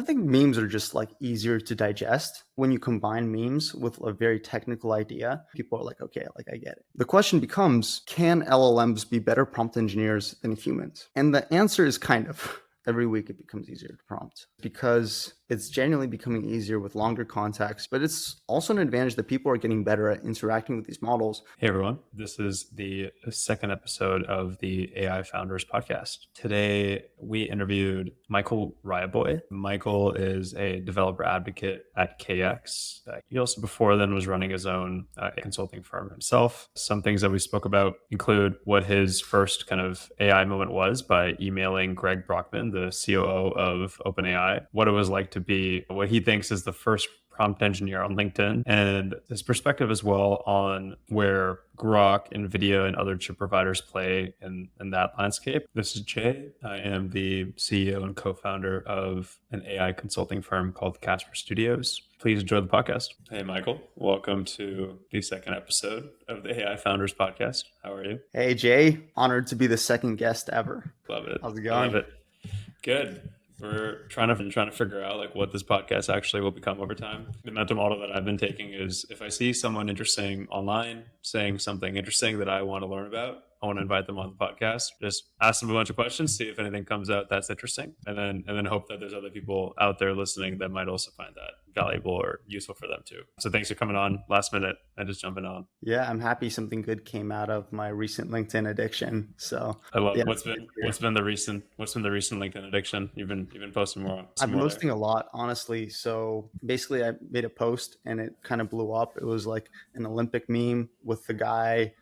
I think memes are just like easier to digest. When you combine memes with a very technical idea, people are like, okay, like I get it. The question becomes, can LLMs be better prompt engineers than humans? And the answer is kind of. Every week it becomes easier to prompt because it's genuinely becoming easier with longer context, but it's also an advantage that people are getting better at interacting with these models. Hey everyone, this is the second episode of the AI Founders Podcast. Today we interviewed Michael Ryaboy. Michael is a developer advocate at KX. He also before then was running his own consulting firm himself. Some things that we spoke about include what his first kind of AI moment was by emailing Greg Brockman, the COO of OpenAI, what it was like to be what he thinks is the first prompt engineer on LinkedIn, and his perspective as well on where Grok, NVIDIA, and other chip providers play in that landscape. This is Jay. I am the CEO and co-founder of an AI consulting firm called Casper Studios. Please enjoy the podcast. Hey, Michael. Welcome to the second episode of the AI Founders Podcast. How are you? Hey, Jay. Honored to be the second guest ever. Love it. How's it going? I love it. Good. We're trying to figure out like what this podcast actually will become over time. The mental model that I've been taking is if I see someone interesting online saying something interesting that I want to learn about, I want to invite them on the podcast, just ask them a bunch of questions, see if anything comes out that's interesting, and then hope that there's other people out there listening that might also find that valuable or useful for them too. So thanks for coming on last minute and just jumping on. Yeah, I'm happy something good came out of my recent LinkedIn addiction. So I love what's been the recent LinkedIn addiction? You've been posting more. I've been posting a lot, honestly. So basically I made a post and it kind of blew up. It was like an Olympic meme with the guy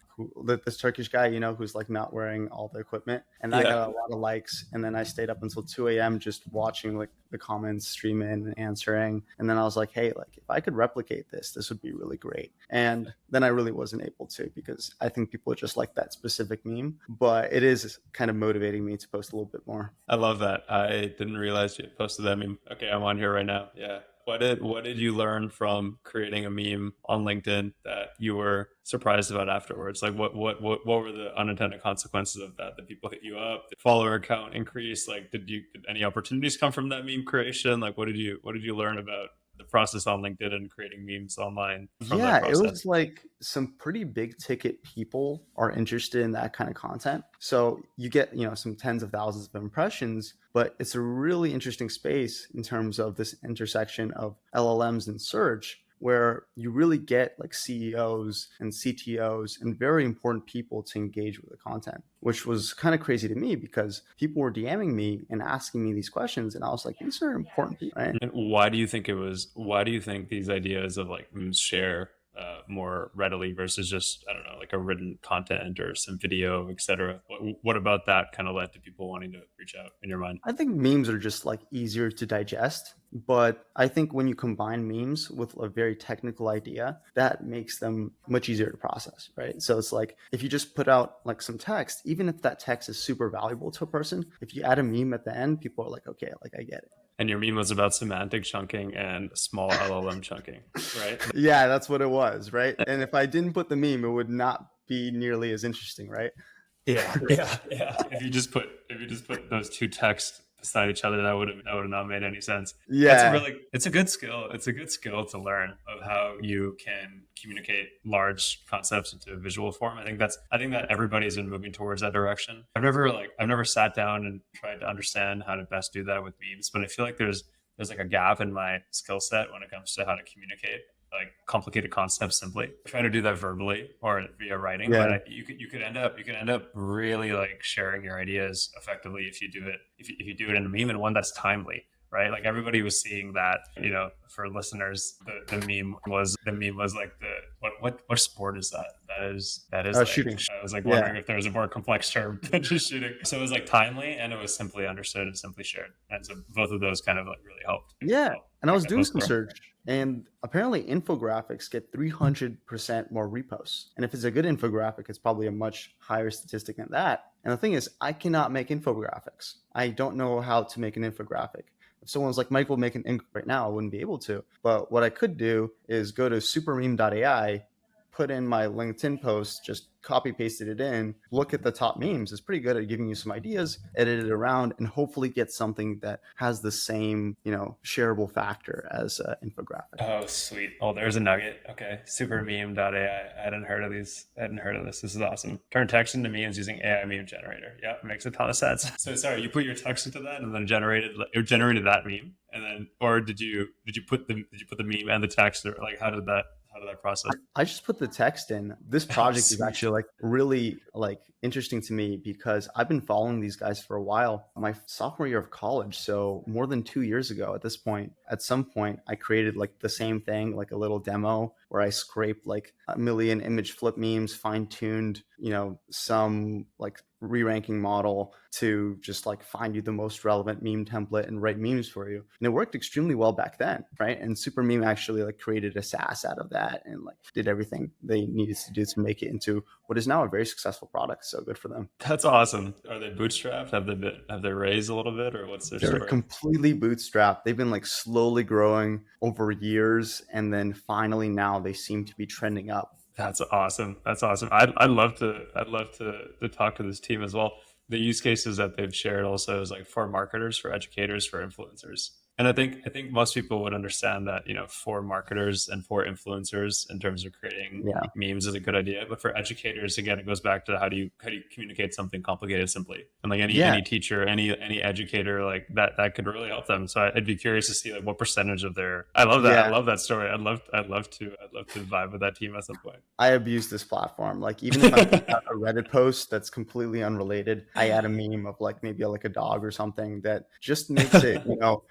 this Turkish guy, who's like not wearing all the equipment. And I got a lot of likes. And then I stayed up until 2 a.m. just watching like the comments stream in and answering. And then I was like, hey, like if I could replicate this would be really great. And then I really wasn't able to because I think people just like that specific meme. But it is kind of motivating me to post a little bit more. I love that. I didn't realize you posted that meme. Okay, I'm on here right now. Yeah. What did you learn from creating a meme on LinkedIn that you were surprised about afterwards? Like what were the unintended consequences of that? Did people hit you up? Did follower count increase? Like did any opportunities come from that meme creation? Like what did you learn about the process on LinkedIn and creating memes online from that process? It was like some pretty big ticket people are interested in that kind of content. So you get, some tens of thousands of impressions, but it's a really interesting space in terms of this intersection of LLMs and search, where you really get like CEOs and CTOs and very important people to engage with the content, which was kind of crazy to me because people were DMing me and asking me these questions. And I was like, these are important people, right? And why do you think these ideas of like memes share more readily versus just, I don't know, like a written content or some video, etc.? What about that kind of led to people wanting to reach out in your mind? I think memes are just like easier to digest, but I think when you combine memes with a very technical idea, that makes them much easier to process, right? So it's like if you just put out like some text, even if that text is super valuable to a person, if you add a meme at the end, people are like, okay, like I get it. And your meme was about semantic chunking and small LLM chunking, right? Yeah, that's what it was, right? And if I didn't put the meme, it would not be nearly as interesting, right? Yeah. If you just put those two texts beside each other, that would have not made any sense. Yeah, it's a good skill. It's a good skill to learn of how you can communicate large concepts into a visual form. I think that everybody's been moving towards that direction. I've never sat down and tried to understand how to best do that with memes, but I feel like there's like a gap in my skill set when it comes to how to communicate like complicated concepts simply. I try to do that verbally or via writing, but you could end up really like sharing your ideas effectively if you do it in a meme, and one that's timely, right? Like everybody was seeing that, for listeners, the meme was like what sport is that? That is like, shooting. I was like wondering if there was a more complex term than just shooting. So it was like timely and it was simply understood and simply shared. And so both of those kind of like really helped. Yeah. And I was doing some search, and apparently infographics get 300% more reposts. And if it's a good infographic, it's probably a much higher statistic than that. And the thing is, I cannot make infographics. I don't know how to make an infographic. If someone's like, Michael, make an right now, I wouldn't be able to. But what I could do is go to supermeme.ai put in my LinkedIn post, just copy pasted it in, look at the top memes. It's pretty good at giving you some ideas, edit it around, and hopefully get something that has the same, shareable factor as an infographic. Oh, sweet. Oh, there's a nugget. Okay. Supermeme.ai. I hadn't heard of these. I hadn't heard of this. This is awesome. Turn text into memes using AI meme generator. Yeah, makes a ton of sense. So sorry, you put your text into that and then it generated that meme. And then, or did you put the meme and the text, or like how did that process? I just put the text in. This Oh, project is sweet. actually like really like interesting to me because I've been following these guys for a while. My sophomore year of college, so more than 2 years ago at this point, at some point I created like the same thing, like a little demo where I scraped like a million image flip memes, fine-tuned, some like re-ranking model to just like find you the most relevant meme template and write memes for you. And it worked extremely well back then, right? And Super Meme actually like created a SaaS out of that and like did everything they needed to do to make it into what is now a very successful product. So good for them. That's awesome. Are they bootstrapped? Have they raised a little bit, or what's their They're story? completely bootstrapped. They've been like slowly growing over years. And then finally now they seem to be trending up. That's awesome. That's awesome. I'd love to talk to this team as well. The use cases that they've shared also is like for marketers, for educators, for influencers. And I think most people would understand that, for marketers and for influencers in terms of creating Yeah. memes is a good idea. But for educators, again, it goes back to how do you communicate something complicated simply. And like any Yeah. any teacher, any educator, like that could really help them. So I'd be curious to see like what percentage of their I love that. I Yeah. love that story. I'd love to vibe with that team at some point. I abuse this platform. Like even if I'm putting out a Reddit post that's completely unrelated, I add a meme of like maybe like a dog or something that just makes it,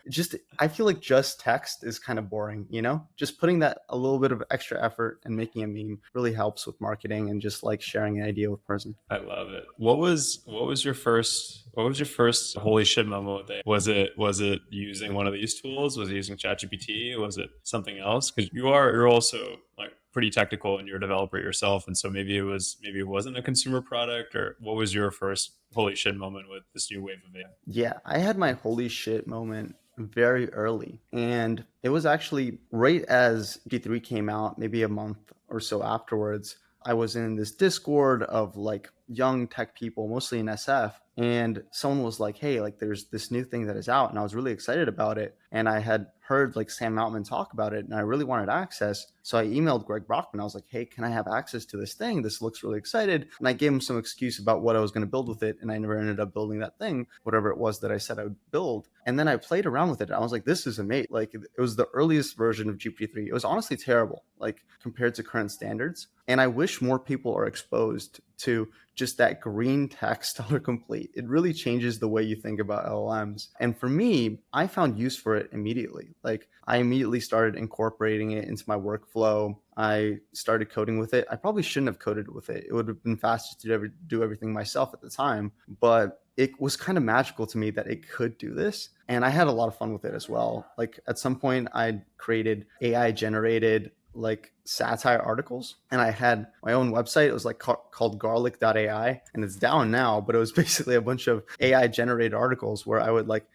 just I feel like just text is kind of boring, Just putting that a little bit of extra effort and making a meme really helps with marketing and just like sharing an idea with a person. I love it. What was your first holy shit moment with it? Was it using one of these tools? Was it using ChatGPT? Was it something else? Because you're also like pretty technical and you're a developer yourself, and so maybe it wasn't a consumer product, or what was your first holy shit moment with this new wave of AI? Yeah, I had my holy shit moment very early. And it was actually right as G3 came out, maybe a month or so afterwards. I was in this Discord of like young tech people, mostly in SF. And someone was like, hey, like there's this new thing that is out. And I was really excited about it. And I had heard like Sam Altman talk about it and I really wanted access. So I emailed Greg Brockman. I was like, hey, can I have access to this thing? This looks really excited. And I gave him some excuse about what I was going to build with it. And I never ended up building that thing, whatever it was that I said I would build. And then I played around with it. I was like, this is amazing. Like it was the earliest version of GPT-3. It was honestly terrible, like compared to current standards. And I wish more people are exposed to just that green text autocomplete. It really changes the way you think about LLMs. And for me, I found use for it immediately. Like I immediately started incorporating it into my workflow. I started coding with it. I probably shouldn't have coded with it. It would have been faster to ever do everything myself at the time, but it was kind of magical to me that it could do this. And I had a lot of fun with it as well. Like at some point I created AI generated like satire articles and I had my own website. It was like called garlic.ai and it's down now, but it was basically a bunch of AI generated articles where I would like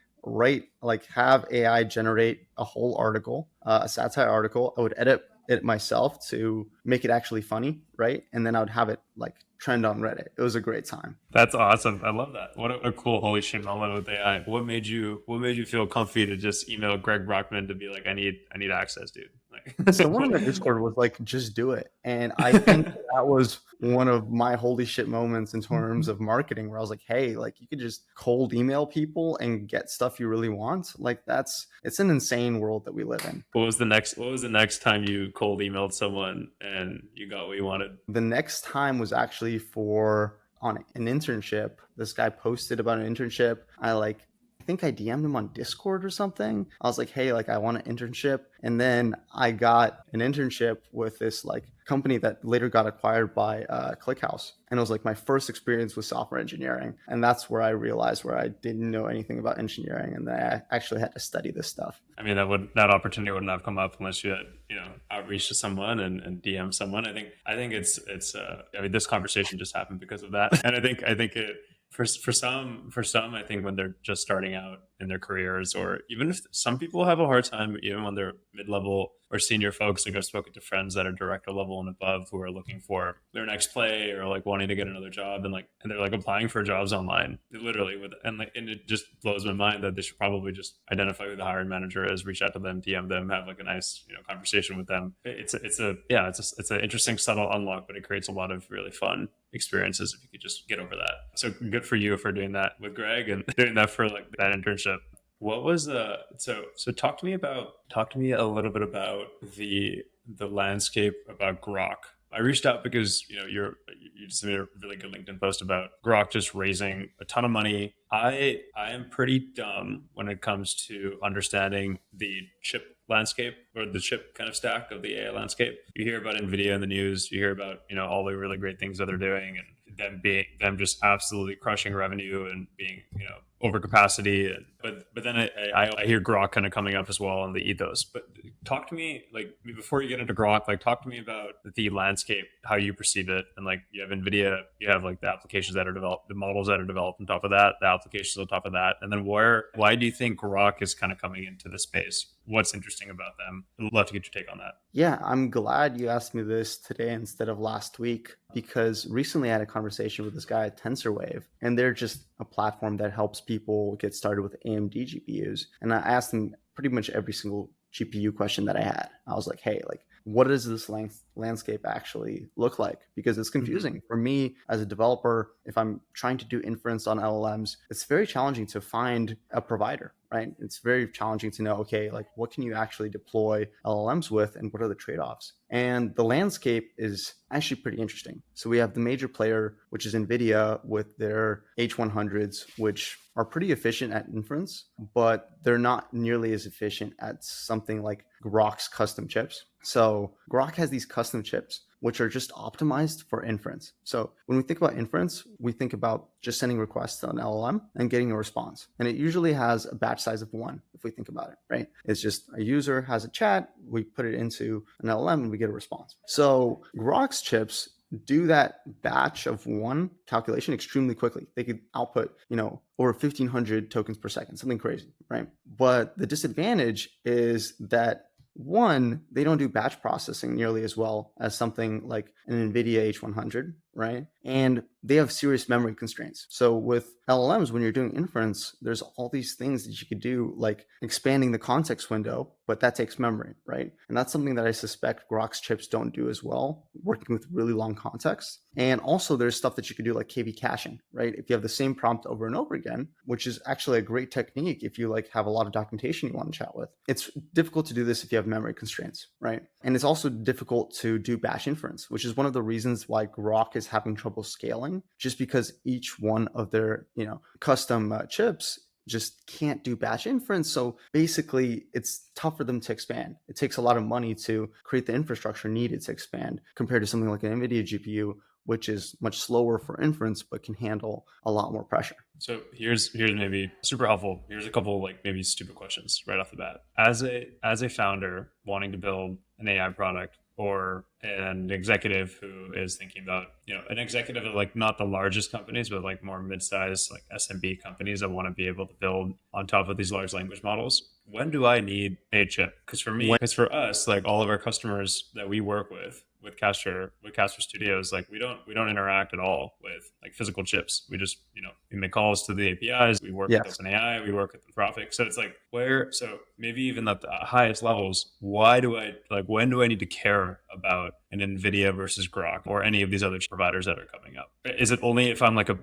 have AI generate a whole article, a satire article. I would edit it myself to make it actually funny, right? And then I would have it like trend on Reddit. It was a great time. That's awesome. I love that. What a cool holy shit moment with AI. What made you feel comfy to just email Greg Brockman to be like, I need access, dude? Like Someone in the Discord was like, just do it. And I think that was one of my holy shit moments in terms of marketing where I was like, hey, like you could just cold email people and get stuff you really want. Like it's an insane world that we live in. What was the next time you cold emailed someone and you got what you wanted? The next time was actually for on an internship. This guy posted about an internship. I think I DM'd him on Discord or something. I was like, hey, like I want an internship. And then I got an internship with this like company that later got acquired by ClickHouse. And it was like my first experience with software engineering. And that's where I realized where I didn't know anything about engineering. And then I actually had to study this stuff. I mean, that opportunity wouldn't have come up unless you had, outreach to someone and DM someone. I think it's I mean, this conversation just happened because of that. And I think it for some, I think when they're just starting out in their careers, or even if some people have a hard time, even when they're mid-level or senior folks. Like I've spoken to friends that are director level and above who are looking for their next play or like wanting to get another job, and they're like applying for jobs online, literally with and it just blows my mind that they should probably just identify who the hiring manager is, reach out to them, DM them, have like a nice conversation with them. It's an interesting subtle unlock, but it creates a lot of really fun experiences if you could just get over that. So good for you for doing that with Greg and doing that for like that internship. What was so talk to me a little bit about the landscape about Grok. I reached out because you just made a really good LinkedIn post about Grok just raising a ton of money. I am pretty dumb when it comes to understanding the chip landscape or the chip kind of stack of the AI landscape. You hear about NVIDIA in the news, you hear about all the really great things that they're doing, and them just absolutely crushing revenue and being over capacity. But then I hear Grok kind of coming up as well in the ethos. But talk to me, like, before you get into Grok, like, talk to me about the landscape, how you perceive it. And like, you have NVIDIA, you have like the applications that are developed, the models that are developed on top of that, the applications on top of that. And then why do you think Grok is kind of coming into the space? What's interesting about them? I'd love to get your take on that. Yeah, I'm glad you asked me this today instead of last week, because recently I had a conversation with this guy at TensorWave, and they're just a platform that helps people get started with AMD GPUs. And I asked them pretty much every single GPU question that I had. I was like, hey, like, what does this landscape actually look like? Because it's confusing. For me as a developer, if I'm trying to do inference on LLMs, it's very challenging to find a provider, right? It's very challenging to know, okay, like, what can you actually deploy LLMs with, and what are the trade-offs? And the landscape is actually pretty interesting. So we have the major player, which is NVIDIA, with their H100s, which are pretty efficient at inference, but they're not nearly as efficient at something like Grok's custom chips. So Grok has these custom chips, which are just optimized for inference. So when we think about inference, we think about just sending requests to an LLM and getting a response. And it usually has a batch size of 1, if we think about it, right? It's just a user has a chat, we put it into an LLM and we get a response. So Grok's chips do that batch of 1 calculation extremely quickly. They could output, over 1,500 tokens per second, something crazy, right? But the disadvantage is that, 1, they don't do batch processing nearly as well as something like an NVIDIA H100, right? And they have serious memory constraints. So with LLMs, when you're doing inference, there's all these things that you could do, like expanding the context window, but that takes memory, right? And that's something that I suspect Grok's chips don't do as well, working with really long contexts. And also there's stuff that you could do like KV caching, right? If you have the same prompt over and over again, which is actually a great technique if you like have a lot of documentation you want to chat with. It's difficult to do this if you have memory constraints, right? And it's also difficult to do batch inference, which is one of the reasons why Grok is having trouble scaling, just because each one of their, custom chips just can't do batch inference. So basically it's tough for them to expand. It takes a lot of money to create the infrastructure needed to expand compared to something like an NVIDIA GPU, which is much slower for inference, but can handle a lot more pressure. So here's maybe super helpful. Here's a couple like maybe stupid questions right off the bat. As a founder wanting to build an AI product, or an executive who is thinking about, an executive of like not the largest companies, but like more mid-sized like SMB companies that want to be able to build on top of these large language models. When do I need a chip? Because for us, like all of our customers that we work with Castor Studios, like we don't interact at all with like physical chips. We just, we make calls to the APIs. We work with OpenAI. We work with Anthropic. So it's like so maybe even at the highest levels, when do I need to care about an NVIDIA versus Grok or any of these other providers that are coming up? Is it only if I'm like a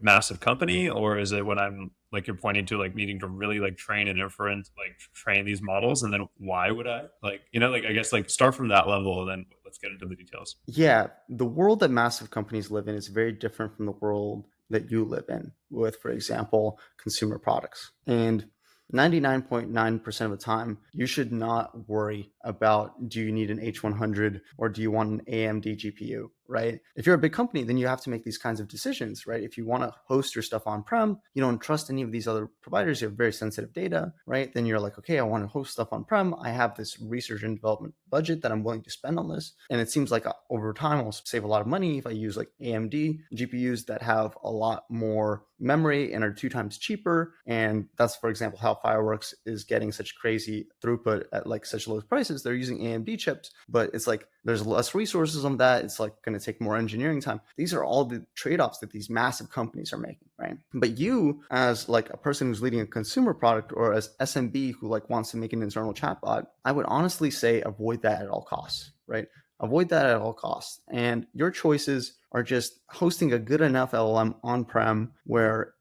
massive company, or is it when I'm like, you're pointing to like needing to really like train and inference, like train these models? And then why would I I guess like start from that level and then let's get into the details. Yeah, the world that massive companies live in is very different from the world that you live in with, for example, consumer products. And 99.9% of the time, you should not worry about, do you need an H100 or do you want an AMD GPU? right? If you're a big company, then you have to make these kinds of decisions, right? If you want to host your stuff on-prem, you don't trust any of these other providers, you have very sensitive data, right? Then you're like, okay, I want to host stuff on-prem. I have this research and development budget that I'm willing to spend on this. And it seems like over time, I'll save a lot of money if I use like AMD GPUs that have a lot more memory and are 2 times cheaper. And that's, for example, how Fireworks is getting such crazy throughput at like such low prices. They're using AMD chips, but it's like there's less resources on that. It's like going to take more engineering time. These are all the trade-offs that these massive companies are making, right? But you, as like a person who's leading a consumer product, or as SMB who like wants to make an internal chatbot, I would honestly say avoid that at all costs, right? Avoid that at all costs. And your choices are just hosting a good enough LLM on-prem where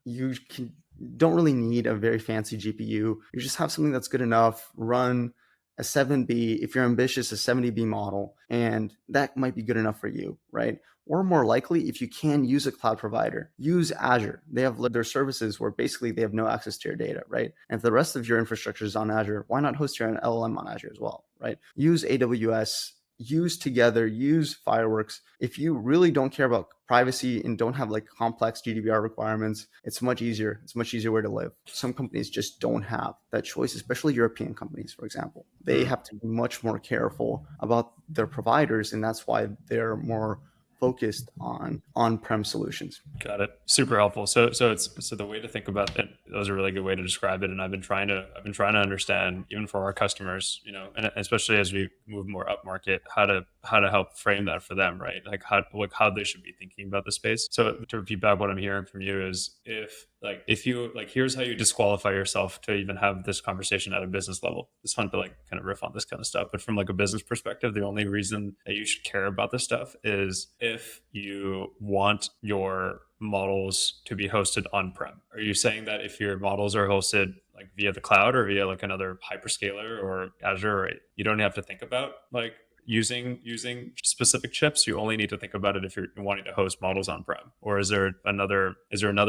don't really need a very fancy GPU. You just have something that's good enough, run a 7B, if you're ambitious, a 70B model, and that might be good enough for you, right? Or more likely, if you can use a cloud provider, use Azure. They have their services where basically they have no access to your data, right? And if the rest of your infrastructure is on Azure, why not host your own LLM on Azure as well, right? Use AWS, use Together, use Fireworks. If you really don't care about privacy and don't have like complex GDPR requirements, it's much easier. It's a much easier way to live. Some companies just don't have that choice, especially European companies, for example. They have to be much more careful about their providers, and that's why they're more focused on on-prem solutions. Got it. Super helpful. So the way to think about that, that was a really good way to describe it. And I've been trying to understand, even for our customers, and especially as we move more up market, how to help frame that for them, right? Like how they should be thinking about the space. So to repeat back, what I'm hearing from you is if you here's how you disqualify yourself to even have this conversation at a business level. It's fun to like kind of riff on this kind of stuff, but from like a business perspective, the only reason that you should care about this stuff is if you want your models to be hosted on-prem. Are you saying that if your models are hosted like via the cloud or via like another hyperscaler or Azure, you don't have to think about like using specific chips? You only need to think about it if you're wanting to host models on-prem? Or is there another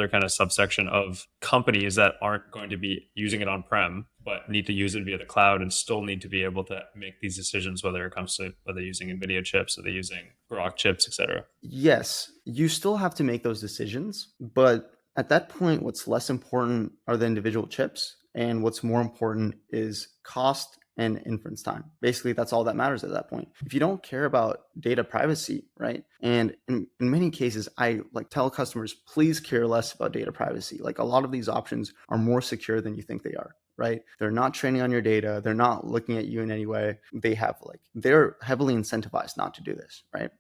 kind of subsection of companies that aren't going to be using it on-prem but need to use it via the cloud and still need to be able to make these decisions, whether it comes to whether using NVIDIA chips or they're using Grok chips, etc.? Yes, you still have to make those decisions, but at that point, what's less important are the individual chips, and what's more important is cost and inference time. Basically, that's all that matters at that point. If you don't care about data privacy, right? And in many cases, I like tell customers, please care less about data privacy. Like a lot of these options are more secure than you think they are, right? They're not training on your data. They're not looking at you in any way. They're heavily incentivized not to do this, right?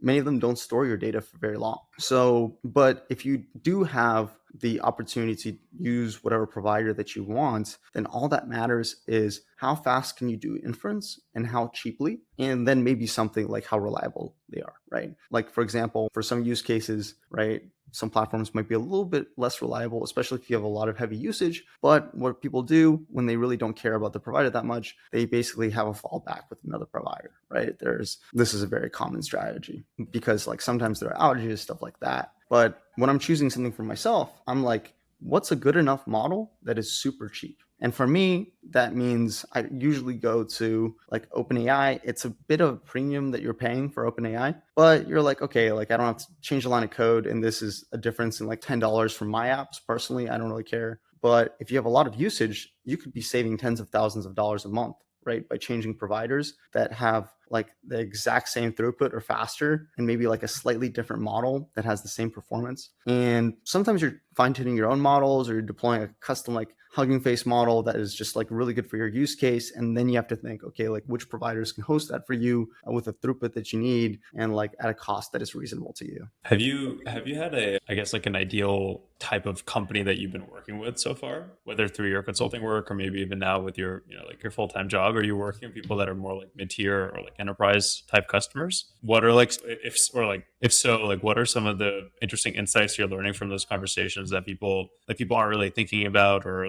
Many of them don't store your data for very long. So, but if you do have the opportunity to use whatever provider that you want, then all that matters is how fast can you do inference and how cheaply, and then maybe something like how reliable they are, right? Like for example, for some use cases, right, some platforms might be a little bit less reliable, especially if you have a lot of heavy usage. But what people do when they really don't care about the provider that much, they basically have a fallback with another provider, right? This is a very common strategy because like sometimes there are outages, stuff like that. But when I'm choosing something for myself, I'm like, what's a good enough model that is super cheap? And for me, that means I usually go to like OpenAI. It's a bit of a premium that you're paying for OpenAI, but you're like, okay, like I don't have to change a line of code. And this is a difference in like $10 from my apps. Personally, I don't really care. But if you have a lot of usage, you could be saving tens of thousands of dollars a month, right? By changing providers that have like the exact same throughput or faster, and maybe like a slightly different model that has the same performance. And sometimes you're fine tuning your own models, or you're deploying a custom like Hugging Face model that is just like really good for your use case. And then you have to think, okay, like which providers can host that for you with a throughput that you need and like at a cost that is reasonable to you. Have you had an ideal type of company that you've been working with so far, whether through your consulting work or maybe even now with your your full-time job? Are you working with people that are more like mid-tier or like enterprise type customers? What are like if so, like what are some of the interesting insights you're learning from those conversations that people aren't really thinking about, or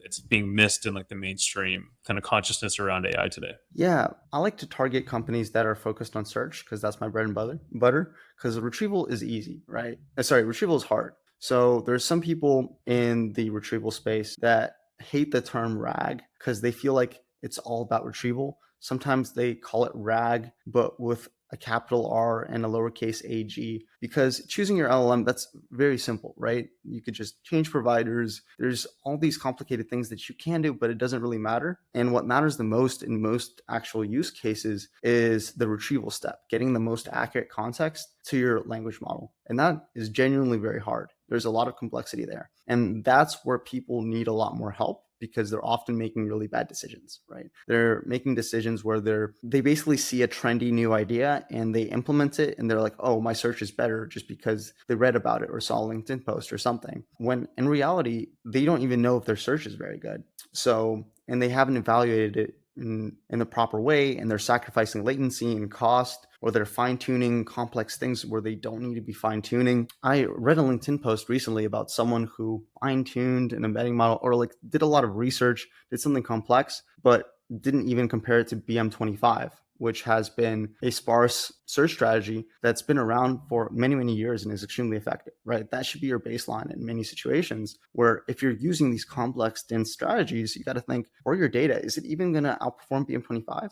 it's being missed in like the mainstream kind of consciousness around AI today? Yeah, I like to target companies that are focused on search because that's my bread and butter. Because retrieval is easy, right? Retrieval is hard. So there's some people in the retrieval space that hate the term RAG because they feel like it's all about retrieval. Sometimes they call it RAG, but with a capital R and a lowercase ag, because choosing your LLM, that's very simple, right? You could just change providers. There's all these complicated things that you can do, but it doesn't really matter. And what matters the most in most actual use cases is the retrieval step, getting the most accurate context to your language model. And that is genuinely very hard. There's a lot of complexity there. And that's where people need a lot more help, because they're often making really bad decisions, right? They're making decisions where they basically see a trendy new idea and they implement it, and they're like, oh, my search is better just because they read about it or saw a LinkedIn post or something. When in reality, they don't even know if their search is very good. So, and they haven't evaluated it in the proper way, and they're sacrificing latency and cost, or they're fine-tuning complex things where they don't need to be fine-tuning. I read a LinkedIn post recently about someone who fine-tuned an embedding model, or like did a lot of research, did something complex, but didn't even compare it to BM25, which has been a sparse search strategy that's been around for many, many years and is extremely effective, right? That should be your baseline in many situations, where if you're using these complex, dense strategies, you got to think, for your data, is it even going to outperform BM25?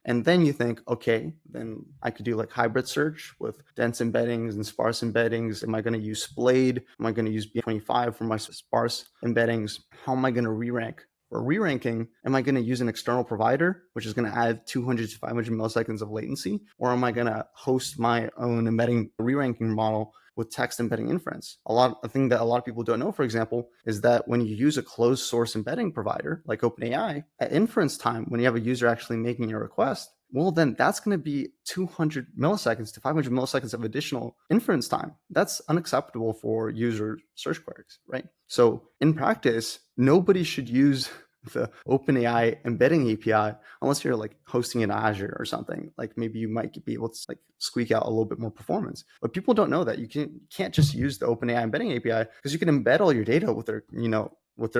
And then you think, okay, then I could do like hybrid search with dense embeddings and sparse embeddings. Am I going to use Splade? Am I going to use BM25 for my sparse embeddings? How am I going to re-rank? For re-ranking, am I going to use an external provider, which is going to add 200 to 500 milliseconds of latency? Or am I going to host my own embedding re-ranking model with text embedding inference? A thing that a lot of people don't know, for example, is that when you use a closed source embedding provider like OpenAI, at inference time, when you have a user actually making a request, well, then that's going to be 200 milliseconds to 500 milliseconds of additional inference time. That's unacceptable for user search queries, right? So in practice, nobody should use the OpenAI embedding API unless you're like hosting in Azure or something. Like maybe you might be able to like squeak out a little bit more performance. But people don't know that you can't just use the OpenAI embedding API, because you can embed all your data with their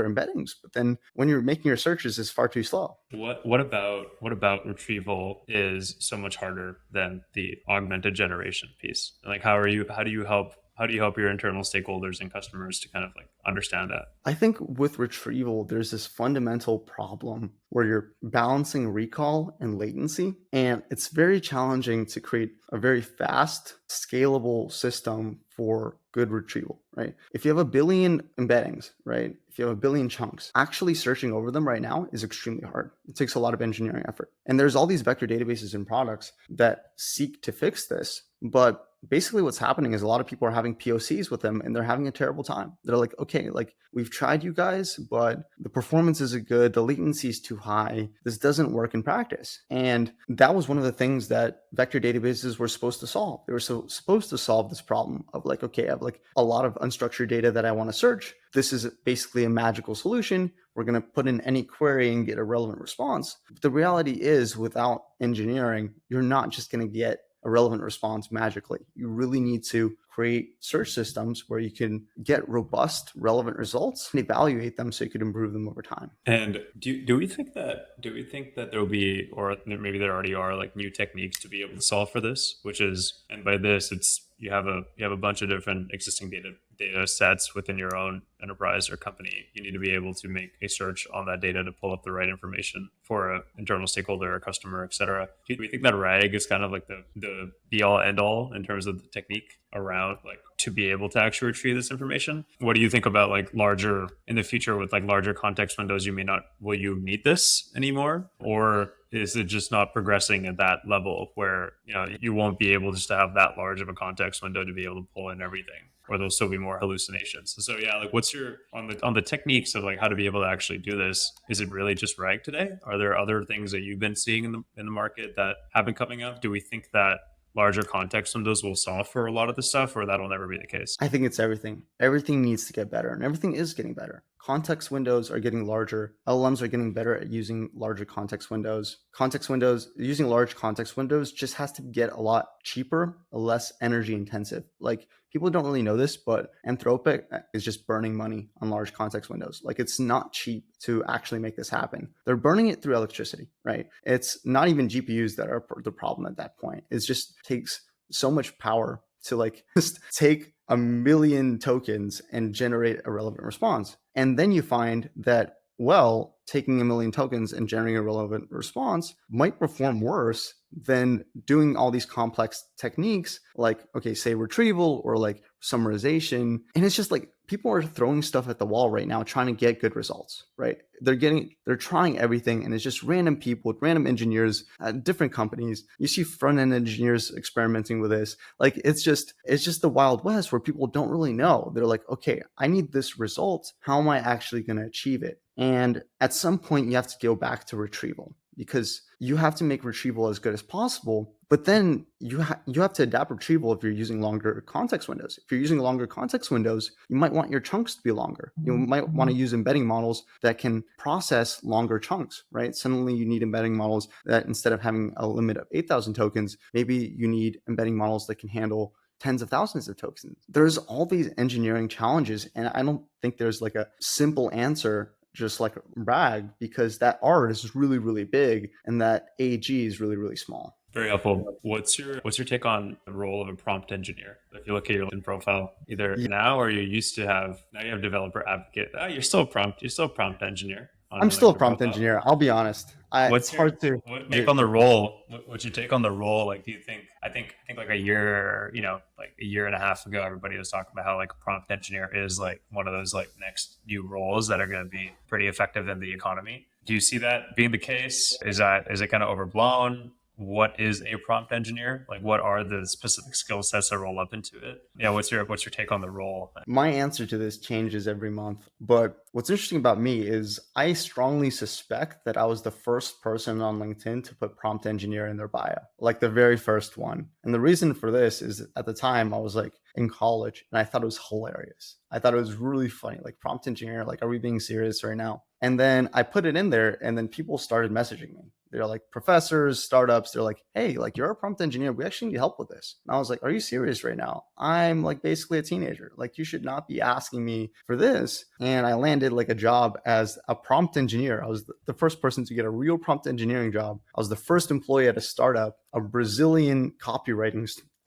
embeddings, but then when you're making your searches, it's far too slow. What about retrieval is so much harder than the augmented generation piece? Like how do you help your internal stakeholders and customers to kind of like understand that? I think with retrieval, there's this fundamental problem where you're balancing recall and latency, and it's very challenging to create a very fast, scalable system for good retrieval, right? If you have a billion embeddings, right? If you have a billion chunks, actually searching over them right now is extremely hard. It takes a lot of engineering effort. And there's all these vector databases and products that seek to fix this, but basically what's happening is a lot of people are having POCs with them and they're having a terrible time. They're like, okay, like we've tried you guys, but the performance isn't good. The latency is too high. This doesn't work in practice. And that was one of the things that vector databases were supposed to solve. They were supposed to solve this problem of like, okay, I have like a lot of unstructured data that I want to search. This is basically a magical solution. We're going to put in any query and get a relevant response. But the reality is, without engineering, you're not just going to get a relevant response magically. You really need to create search systems where you can get robust, relevant results and evaluate them so you could improve them over time. And do we think that there will be, or maybe there already are, like new techniques to be able to solve for this? Which is, and by this, it's you have a bunch of different existing data sets within your own enterprise or company. You need to be able to make a search on that data to pull up the right information for an internal stakeholder or customer, et cetera. Do we think that RAG is kind of like the be all end all in terms of the technique around like to be able to actually retrieve this information? What do you think about like larger in the future with like larger context windows? Will you need this anymore? Or is it just not progressing at that level where, you won't be able just to have that large of a context window to be able to pull in everything? Or there'll still be more hallucinations. So yeah, like what's your on the techniques of like how to be able to actually do this? Is it really just RAG today? Are there other things that you've been seeing in the market that have been coming up? Do we think that larger context windows will solve for a lot of the stuff, or that'll never be the case? I think it's everything. Everything needs to get better, and everything is getting better. Context windows are getting larger. LLMs are getting better at using larger context windows. Using large context windows just has to get a lot cheaper, less energy intensive. Like people don't really know this, but Anthropic is just burning money on large context windows. Like it's not cheap to actually make this happen. They're burning it through electricity, right? It's not even GPUs that are the problem at that point. It just takes so much power to like just take a million tokens and generate a relevant response. And then you find that, well, taking a million tokens and generating a relevant response might perform worse than doing all these complex techniques like, okay, say retrieval or like summarization. And it's just like people are throwing stuff at the wall right now trying to get good results, right? They're trying everything, and it's just random people, random engineers at different companies. You see front-end engineers experimenting with this. Like it's just the Wild West where people don't really know. They're like, okay, I need this result. How am I actually going to achieve it? And at some point you have to go back to retrieval, because you have to make retrieval as good as possible. But then you have to adapt retrieval if you're using longer context windows. If you're using longer context windows, you might want your chunks to be longer. You might want to use embedding models that can process longer chunks, right? Suddenly you need embedding models that instead of having a limit of 8,000 tokens, maybe you need embedding models that can handle tens of thousands of tokens. There's all these engineering challenges, and I don't think there's like a simple answer, just like RAG, because that R is really, really big and that AG is really, really small. Very helpful. What's your take on the role of a prompt engineer? If you look at your LinkedIn profile, either now or you used to have, now you have developer advocate. Oh, you're still a prompt engineer. I'm still a prompt engineer. I'll be honest. What's your take on the role? What's your take on the role? Like, do you think? I think like a year, like a year and a half ago, everybody was talking about how like a prompt engineer is like one of those like next new roles that are going to be pretty effective in the economy. Do you see that being the case? Is it kind of overblown? What is a prompt engineer? Like, what are the specific skill sets that roll up into it? Yeah, what's your take on the role? My answer to this changes every month. But what's interesting about me is I strongly suspect that I was the first person on LinkedIn to put prompt engineer in their bio, like the very first one. And the reason for this is at the time I was like in college and I thought it was hilarious. I thought it was really funny, like prompt engineer, like, are we being serious right now? And then I put it in there and then people started messaging me. They're like professors, startups. They're like, hey, like you're a prompt engineer. We actually need help with this. And I was like, are you serious right now? I'm like basically a teenager. Like you should not be asking me for this. And I landed like a job as a prompt engineer. I was the first person to get a real prompt engineering job. I was the first employee at a startup, a Brazilian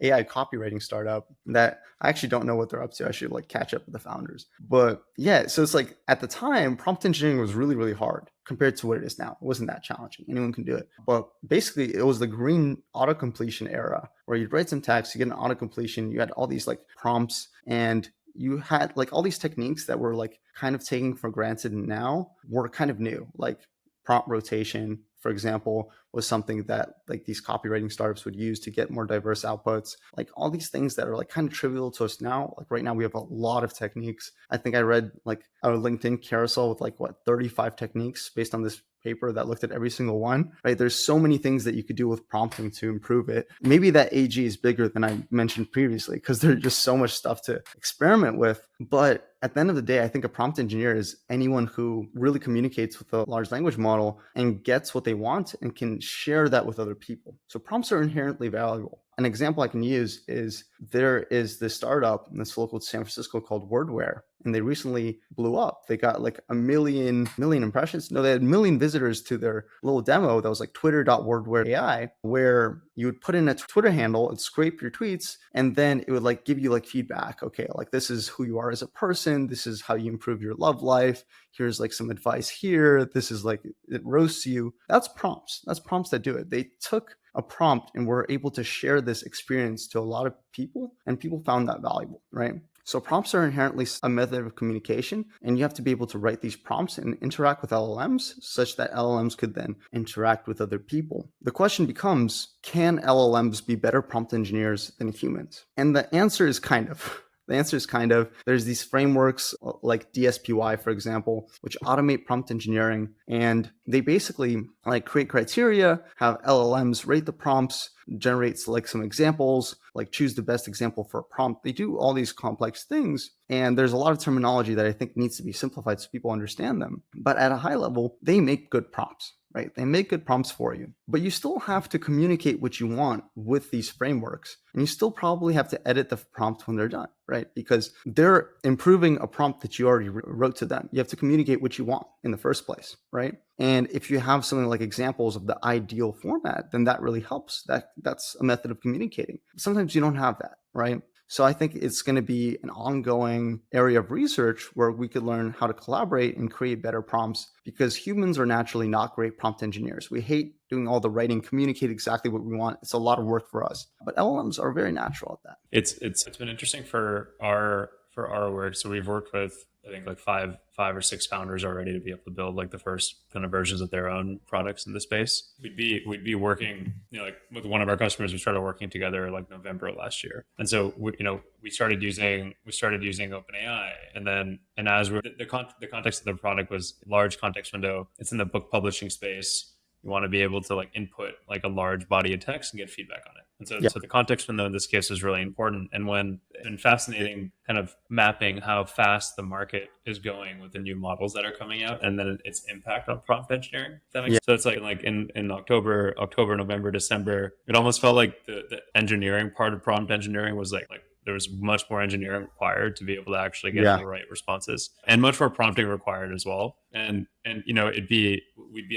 AI copywriting startup that I actually don't know what they're up to. I should like catch up with the founders. But yeah, so it's like at the time, prompt engineering was really, really hard compared to what it is now. It wasn't that challenging. Anyone can do it. But basically, it was the green autocompletion era where you'd write some text, you get an autocompletion, you had all these like prompts, and you had like all these techniques that were like kind of taken for granted now were kind of new, like prompt rotation, for example, was something that like these copywriting startups would use to get more diverse outputs. Like all these things that are like kind of trivial to us now. Like right now we have a lot of techniques. I think I read like a LinkedIn carousel with like 35 techniques based on this paper that looked at every single one, right? There's so many things that you could do with prompting to improve it. Maybe that AG is bigger than I mentioned previously because there's just so much stuff to experiment with. But at the end of the day, I think a prompt engineer is anyone who really communicates with a large language model and gets what they want and can share that with other people. So prompts are inherently valuable. An example I can use is there is this startup in this local San Francisco called Wordware, and they recently blew up. They got like a million impressions. No, they had 1 million visitors to their little demo that was like twitter.wordware.ai, where you would put in a Twitter handle and scrape your tweets, and then it would like give you like feedback. Okay, like this is who you are as a person. This is how you improve your love life. Here's like some advice here. This is like, it roasts you. That's prompts. That's prompts that do it. They took a prompt and were able to share this experience to a lot of people, and people found that valuable, right? So prompts are inherently a method of communication, and you have to be able to write these prompts and interact with LLMs such that LLMs could then interact with other people. The question becomes, can LLMs be better prompt engineers than humans? And the answer is kind of. The answer is kind of. There's these frameworks like DSPY, for example, which automate prompt engineering. And they basically like create criteria, have LLMs rate the prompts, generates like some examples, like choose the best example for a prompt. They do all these complex things. And there's a lot of terminology that I think needs to be simplified so people understand them. But at a high level, they make good prompts. Right? They make good prompts for you, but you still have to communicate what you want with these frameworks. And you still probably have to edit the prompt when they're done, right? Because they're improving a prompt that you already wrote to them. You have to communicate what you want in the first place, right? And if you have something like examples of the ideal format, then that really helps. That's a method of communicating. Sometimes you don't have that, right? So I think it's going to be an ongoing area of research where we could learn how to collaborate and create better prompts, because humans are naturally not great prompt engineers. We hate doing all the writing, communicate exactly what we want. It's a lot of work for us, but LLMs are very natural at that. It's been interesting for our work. So we've worked with, I think, like five or six founders already to be able to build like the first kind of versions of their own products in the space. We'd be working, like with one of our customers. We started working together like November of last year, and so we started using OpenAI, and as the context of the product was large context window. It's in the book publishing space. You want to be able to like input like a large body of text and get feedback on it. And so the context window in this case is really important. And when it's been fascinating kind of mapping how fast the market is going with the new models that are coming out, and then its impact on prompt engineering. That makes sense. So it's like in October, November, December, it almost felt like the engineering part of prompt engineering was like there was much more engineering required to be able to actually get the right responses, and much more prompting required as well. And we'd be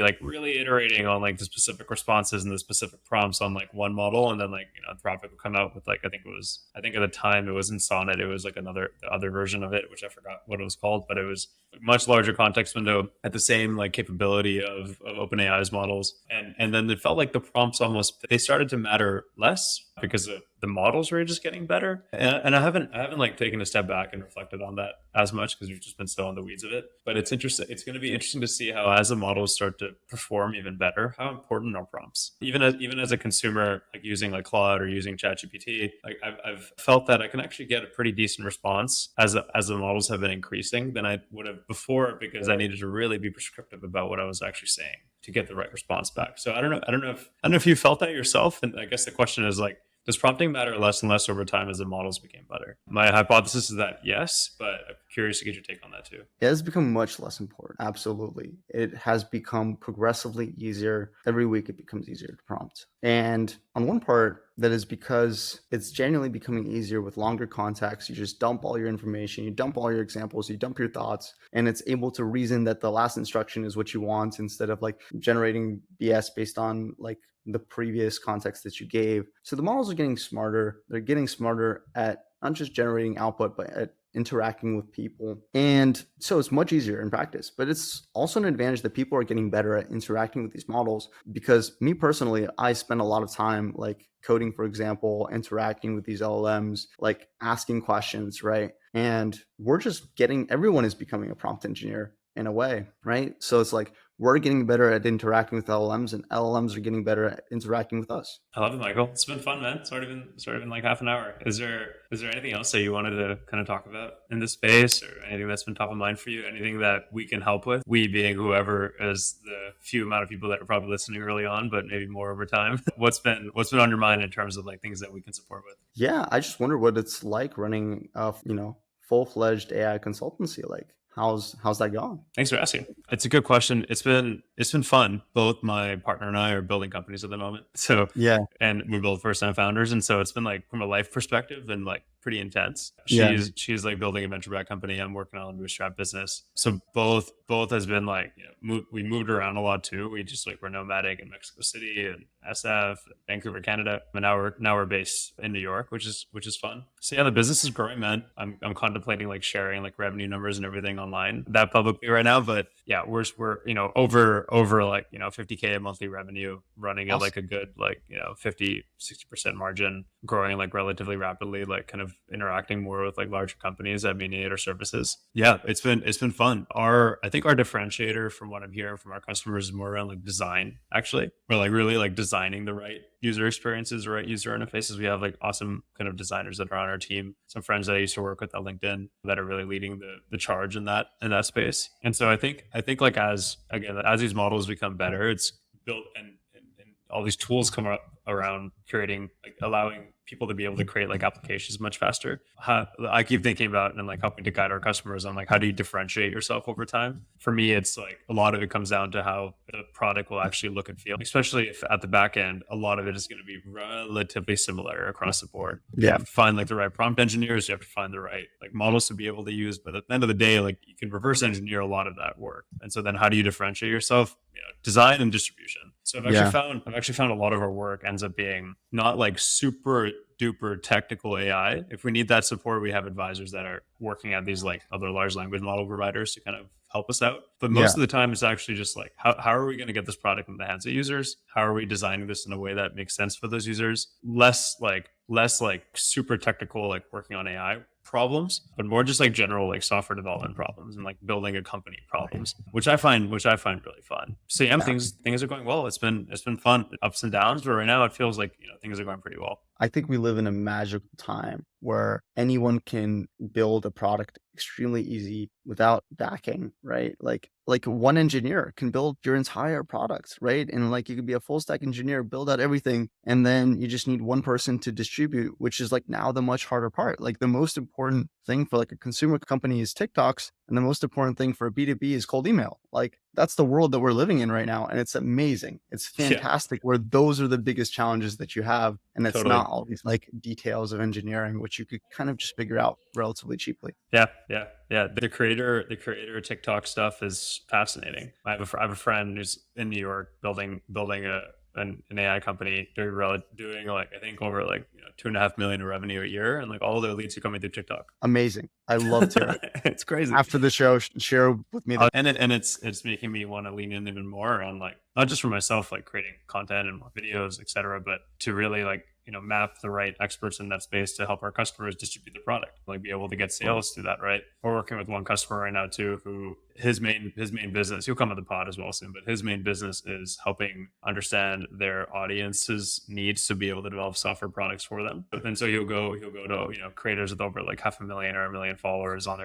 like really iterating on like the specific responses and the specific prompts on like one model, and then like Anthropic would come out with like I think at the time it was in Sonnet. It was like the other version of it, which I forgot what it was called, but it was a much larger context window at the same like capability of OpenAI's models, and then it felt like the prompts they started to matter less because the models were just getting better. And I haven't like taken a step back and reflected on that as much because we've just been so in the weeds of it. But it's interesting. It's going to be interesting to see how, as the models start to perform even better, how important are prompts. Even as a consumer, like using like Claude or using ChatGPT, like I've felt that I can actually get a pretty decent response as the models have been increasing than I would have before, because I needed to really be prescriptive about what I was actually saying to get the right response back. So I don't know if you felt that yourself. And I guess the question is like, does prompting matter less and less over time as the models became better? My hypothesis is that yes, but I'm curious to get your take on that too. It has become much less important. Absolutely. It has become progressively easier. Every week it becomes easier to prompt. And on one part, that is because it's genuinely becoming easier with longer context. You just dump all your information, you dump all your examples, you dump your thoughts, and it's able to reason that the last instruction is what you want, instead of like generating BS based on like the previous context that you gave. So the models are getting smarter. They're getting smarter at not just generating output, but at interacting with people. And so it's much easier in practice, but it's also an advantage that people are getting better at interacting with these models. Because me personally, I spend a lot of time like coding, for example, interacting with these LLMs, like asking questions, right? And everyone is becoming a prompt engineer in a way, right? So it's like we're getting better at interacting with LLMs, and LLMs are getting better at interacting with us. I love it, Michael. It's been fun, man. It's already been like half an hour. Is there anything else that you wanted to kind of talk about in this space, or anything that's been top of mind for you? Anything that we can help with? We being whoever is the few amount of people that are probably listening early on, but maybe more over time. What's been on your mind in terms of like things that we can support with? Yeah, I just wonder what it's like running a full-fledged AI consultancy. Like, how's that going? Thanks for asking. It's a good question. It's been fun. Both my partner and I are building companies at the moment. So yeah, and we're both first-time founders, and so it's been like from a life perspective and like pretty intense. She's like building a venture-backed company. I'm working on a bootstrap business. So both has been like we moved around a lot too. We just like we're nomadic in Mexico City and SF, Vancouver, Canada, and now we're based in New York, which is fun. So yeah, the business is growing, man. I'm contemplating like sharing like revenue numbers and everything online that publicly right now, but yeah, we're over like 50K a monthly revenue, running at like a good like 50-60% margin, growing like relatively rapidly, like kind of interacting more with like larger companies that may need our services. Yeah, it's been fun. I think our differentiator from what I'm hearing from our customers is more around like design. Actually, we're like really like designing the right user experiences, the right user interfaces. We have like awesome kind of designers that are on our team. Some friends that I used to work with at LinkedIn that are really leading the charge in that space. And so I think like as these models become better, it's built and all these tools come up around curating, like allowing people to be able to create like applications much faster. I keep thinking about and like helping to guide our customers on like how do you differentiate yourself over time. For me, it's like a lot of it comes down to how the product will actually look and feel, especially if at the back end a lot of it is going to be relatively similar across the board. You have to find like the right prompt engineers, you have to find the right like models to be able to use, but at the end of the day, like you can reverse engineer a lot of that work. And so then how do you differentiate yourself? design and distribution. So Yeah. I've actually found a lot of our work ends up being not like super duper technical AI. If we need that support, we have advisors that are working at these like other large language model providers to kind of help us out. But Yeah. most of the time, it's actually just like, how are we going to get this product in the hands of users? How are we designing this in a way that makes sense for those users? Less like super technical, like working on AI problems, but more just like general like software development problems and like building a company problems, which I find really fun. So yeah, Yeah. things are going well. It's been fun, ups and downs, but right now it feels like things are going pretty well. I think we live in a magical time where anyone can build a product extremely easy without backing, right? Like one engineer can build your entire product, right? And like you could be a full stack engineer, build out everything, and then you just need one person to distribute, which is like now the much harder part. Like the most important thing for like a consumer company is TikToks, and the most important thing for a B2B is cold email. Like that's the world that we're living in right now. And it's amazing. It's fantastic where those are the biggest challenges that you have. And it's Totally. not all these like details of engineering, which you could kind of just figure out relatively cheaply. Yeah. The creator TikTok stuff is fascinating. I have a friend who's in New York building an AI company. They're doing like I think over like 2.5 million in revenue a year, and like all their leads are coming through TikTok. Amazing. I love to hear it. It's crazy. After the show, share with me. And it's making me want to lean in even more on like not just for myself, like creating content and more videos, etc., but to really like map the right experts in that space to help our customers distribute the product, like be able to get sales through that. Right. We're working with one customer right now too, who his main business, he'll come on the pod as well soon, but his main business is helping understand their audience's needs to be able to develop software products for them. And so he'll go to creators with over like 500,000 or 1 million followers on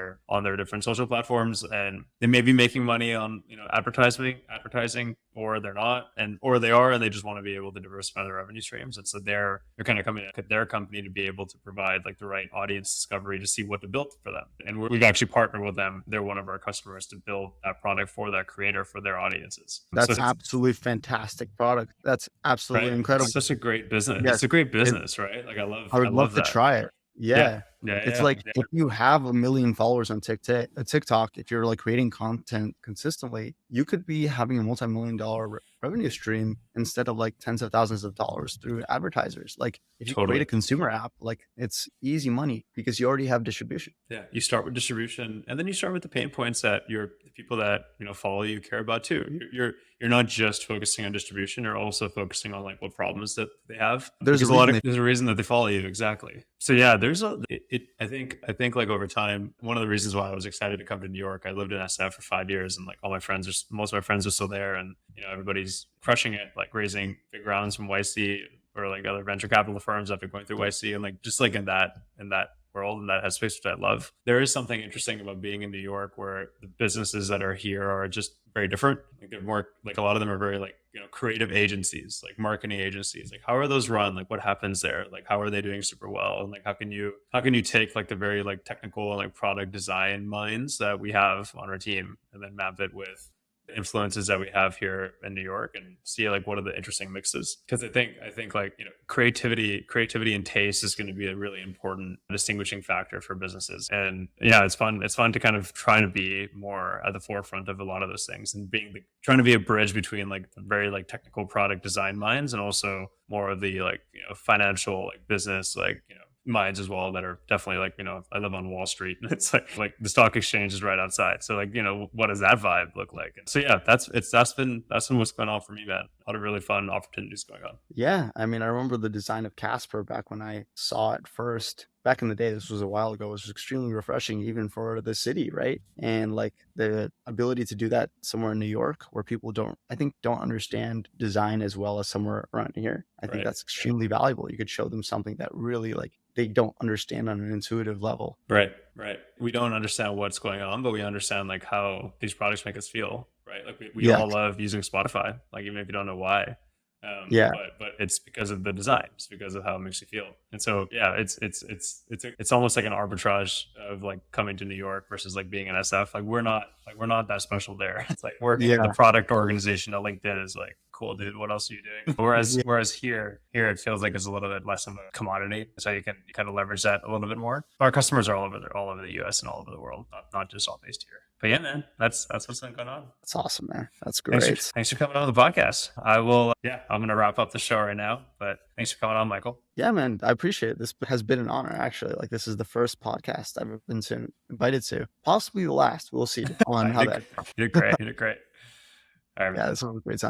their different social platforms, and they may be making money on advertising, or they're not, or they are, and they just want to be able to diversify their revenue streams. And so they're kind of coming at their company to be able to provide like the right audience discovery to see what to build for them. And we've actually partnered with them. They're one of our customers to build that product for that creator for their audiences. That's so absolutely fantastic product. That's absolutely right? Incredible. It's such a great business. Yes. It's a great business, right? Like I would love to that. try it. Yeah. It's like if you have 1 million followers on TikTok, if you're like creating content consistently, you could be having a multi-million-dollar revenue stream instead of like tens of thousands of dollars through advertisers. Like if you create a consumer app, like it's easy money because you already have distribution. Yeah, you start with distribution, and then you start with the pain points that the people that follow you care about too. You're not just focusing on distribution; you're also focusing on like what problems that they have. There's a reason that they follow you, exactly. So yeah, I think like over time, one of the reasons why I was excited to come to New York, I lived in SF for 5 years, and like most of my friends are still there, and everybody's crushing it, like raising big rounds from YC or like other venture capital firms after going through YC, and like just like in that world and that headspace, which I love. There is something interesting about being in New York where the businesses that are here are just very different. Like they're more like a lot of them are very like creative agencies, like marketing agencies. Like how are those run? Like what happens there? Like how are they doing super well? And like how can you take like the very like technical and like product design minds that we have on our team and then map it with influences that we have here in New York and see like what are the interesting mixes. Because I think like creativity and taste is going to be a really important distinguishing factor for businesses. And yeah, it's fun to kind of try to be more at the forefront of a lot of those things and trying to be a bridge between like the very like technical product design minds and also more of the like financial like business like minds as well that are definitely like I live on Wall Street and it's like the stock exchange is right outside, so like what does that vibe look like? And so yeah, that's been what's going on for me, man. A lot of really fun opportunities going on. Yeah, I mean, I remember the design of Casper back when I saw it first. Back in the day, this was a while ago, it was extremely refreshing even for the city, right? And like the ability to do that somewhere in New York where people don't understand design as well as somewhere around here. I think that's extremely valuable. You could show them something that really like they don't understand on an intuitive level. Right. We don't understand what's going on, but we understand like how these products make us feel, right? Like we all love using Spotify, like even if you don't know why. But it's because of the design. It's because of how it makes you feel. And so yeah, it's almost like an arbitrage of like coming to New York versus like being in SF. Like we're not that special there. It's like working in the product organization at LinkedIn is like cool, dude. What else are you doing? Whereas here it feels like it's a little bit less of a commodity, so you can kind of leverage that a little bit more. Our customers are all over the US and all over the world, not just all based here. But yeah, man, that's what's been going on. That's awesome, man. That's great. Thanks for coming on the podcast. I'm going to wrap up the show right now, but thanks for coming on, Michael. Yeah, man, I appreciate it. This has been an honor, actually. Like, this is the first podcast I've ever been invited to, possibly the last. We'll see on how that. You did great. All right, man. Yeah, this was a great time.